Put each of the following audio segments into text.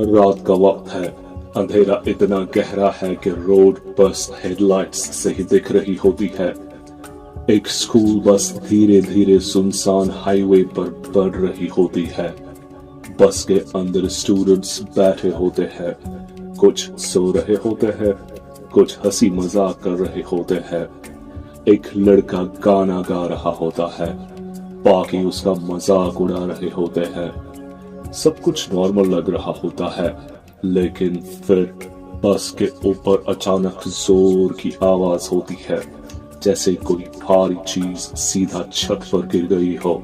रात का वक्त है। अंधेरा इतना गहरा है कि रोड बस हेडलाइट्स से ही दिख रही होती है। एक स्कूल बस धीरे धीरे सुनसान हाईवे पर बढ़ रही होती है। बस के अंदर स्टूडेंट्स बैठे होते हैं, कुछ सो रहे होते हैं, कुछ हंसी मजाक कर रहे होते हैं। एक लड़का गाना गा रहा होता है, बाकी उसका मजाक उड़ा रहे होते हैं। सब कुछ नॉर्मल लग रहा होता है, लेकिन फिर बस के ऊपर अचानक जोर की आवाज होती है, जैसे कोई भारी चीज सीधा छत पर गिर गई हो।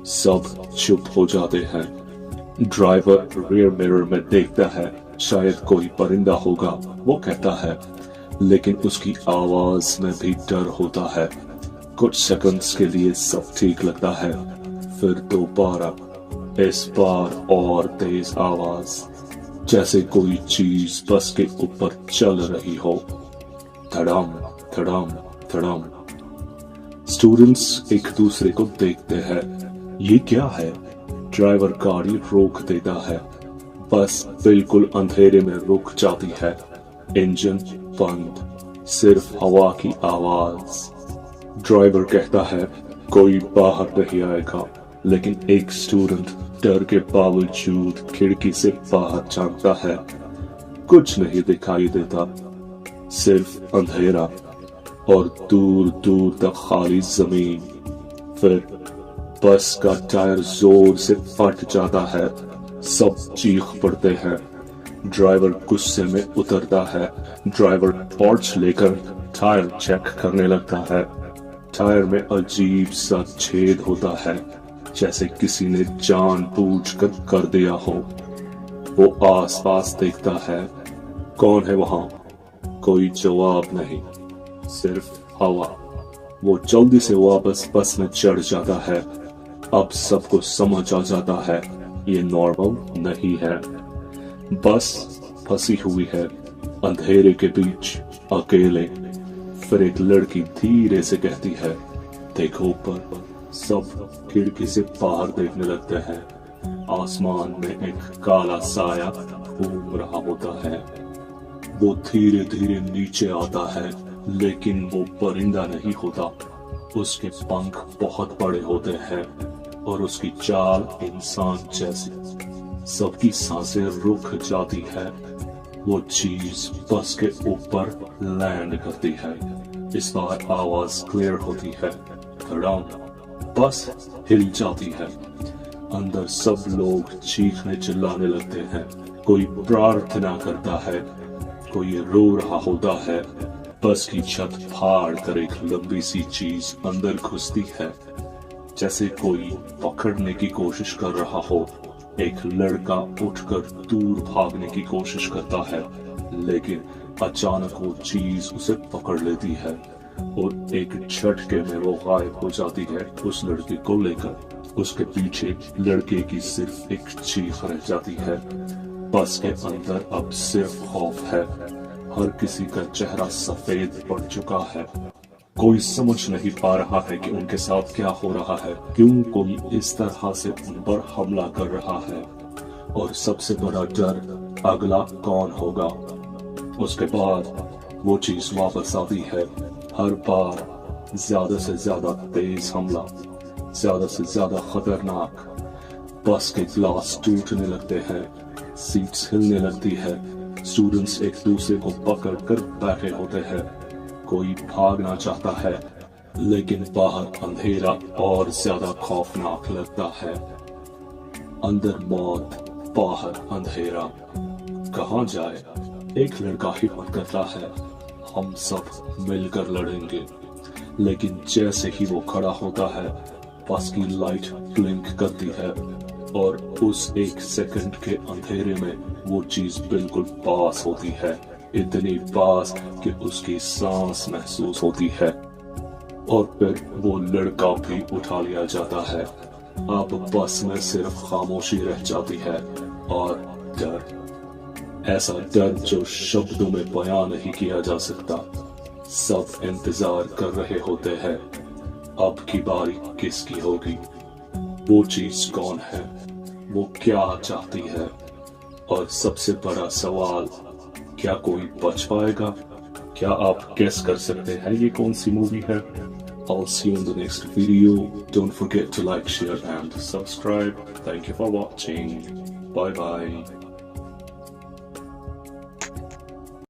सब चुप हो जाते हैं। ड्राइवर रियर मिरर में देखता है, शायद कोई परिंदा होगा, वो कहता है, लेकिन उसकी आवाज में भी डर होता है। कुछ सेकंड्स के लिए सब ठीक लगता है, फिर दोबारा इस बार और तेज आवाज, जैसे कोई चीज बस के ऊपर चल रही हो। धड़ाम धड़ाम धड़ाम। स्टूडेंट्स एक दूसरे को देखते हैं। ये क्या है? ड्राइवर गाड़ी रोक देता है। बस बिल्कुल अंधेरे में रुक जाती है। इंजन बंद, सिर्फ हवा की आवाज। ड्राइवर कहता है, कोई बाहर नहीं आएगा, लेकिन एक स्टूडेंट डर के बावजूद खिड़की से बाहर झांकता है। कुछ नहीं दिखाई देता, सिर्फ अंधेरा और दूर दूर तक खाली जमीन। फिर बस का टायर जोर से फट जाता है। सब चीख पड़ते हैं। ड्राइवर गुस्से में उतरता है। ड्राइवर टॉर्च लेकर टायर चेक करने लगता है। टायर में अजीब सा छेद होता है, जैसे किसी ने जानबूझकर कर दिया हो। वो आसपास देखता है, कौन है वहां? कोई जवाब नहीं, सिर्फ हवा। वो जल्दी से वापस बस में चढ़ जाता है। अब सबको समझ आ जाता है, ये नॉर्मल नहीं है। बस फंसी हुई है अंधेरे के बीच, अकेले। फिर एक लड़की धीरे से कहती है, देखो ऊपर। सब खिड़की से बाहर देखने लगते हैं। आसमान में एक काला साया घूम रहा होता है। वो धीरे धीरे नीचे आता है, लेकिन वो परिंदा नहीं होता। उसके पंख बहुत बड़े होते हैं और उसकी चाल इंसान जैसी। सबकी सांसें रुक जाती है। वो चीज बस के ऊपर लैंड करती है। इस बार आवाज क्लियर होती है, धड़ाम। बस हिल जाती है। अंदर सब लोग चीखने चिल्लाने लगते हैं। कोई प्रार्थना करता है, कोई रो रहा होता है। बस की छत फाड़ कर एक लंबी सी चीज अंदर घुसती है, जैसे कोई पकड़ने की कोशिश कर रहा हो। एक लड़का उठकर दूर भागने की कोशिश करता है, लेकिन अचानक वो चीज उसे पकड़ लेती है और एक झटके में वो गायब हो जाती है उस लड़के को लेकर। उसके पीछे लड़के की सिर्फ एक चीख रह जाती है। बस के अंदर अब सिर्फ खौफ है। हर किसी का चेहरा सफेद पड़ चुका है। कोई समझ नहीं पा रहा है कि उनके साथ क्या हो रहा है, क्यों कोई इस तरह से उन पर हमला कर रहा है, और सबसे बड़ा डर, अगला कौन होगा। उसके बाद वो चीज वापस आती है। हर बार ज्यादा से ज्यादा तेज हमला, ज्यादा से ज्यादा खतरनाक। बस के ग्लास टूटने लगते हैं, सीट्स हिलने लगती है। स्टूडेंट्स एक दूसरे को पकड़ कर बैठे होते हैं। कोई भागना चाहता है, लेकिन बाहर अंधेरा और ज्यादा खौफनाक लगता है। अंदर मौत, बाहर अंधेरा। कहाँ जाए? एक लड़का हिम्मत करता है, हम सब मिलकर लड़ेंगे। लेकिन जैसे ही वो खड़ा होता है, बस की लाइट ब्लिंक करती है और उस एक सेकंड के अंधेरे में वो चीज बिल्कुल पास होती है। इतनी पास कि उसकी सांस महसूस होती है, और फिर वो लड़का भी उठा लिया जाता है। अब बस में सिर्फ खामोशी रह जाती है और डर। ऐसा डर जो शब्दों में बयां नहीं किया जा सकता। सब इंतजार कर रहे होते हैं, अब की बारी किसकी होगी। वो चीज कौन है, वो क्या चाहती है, और सबसे बड़ा सवाल, क्या कोई बच पाएगा? क्या आप गेस कर सकते हैं ये कौन सी मूवी है? I'll see you in the next video. Don't forget to like, share and subscribe. Thank you for watching. Bye bye.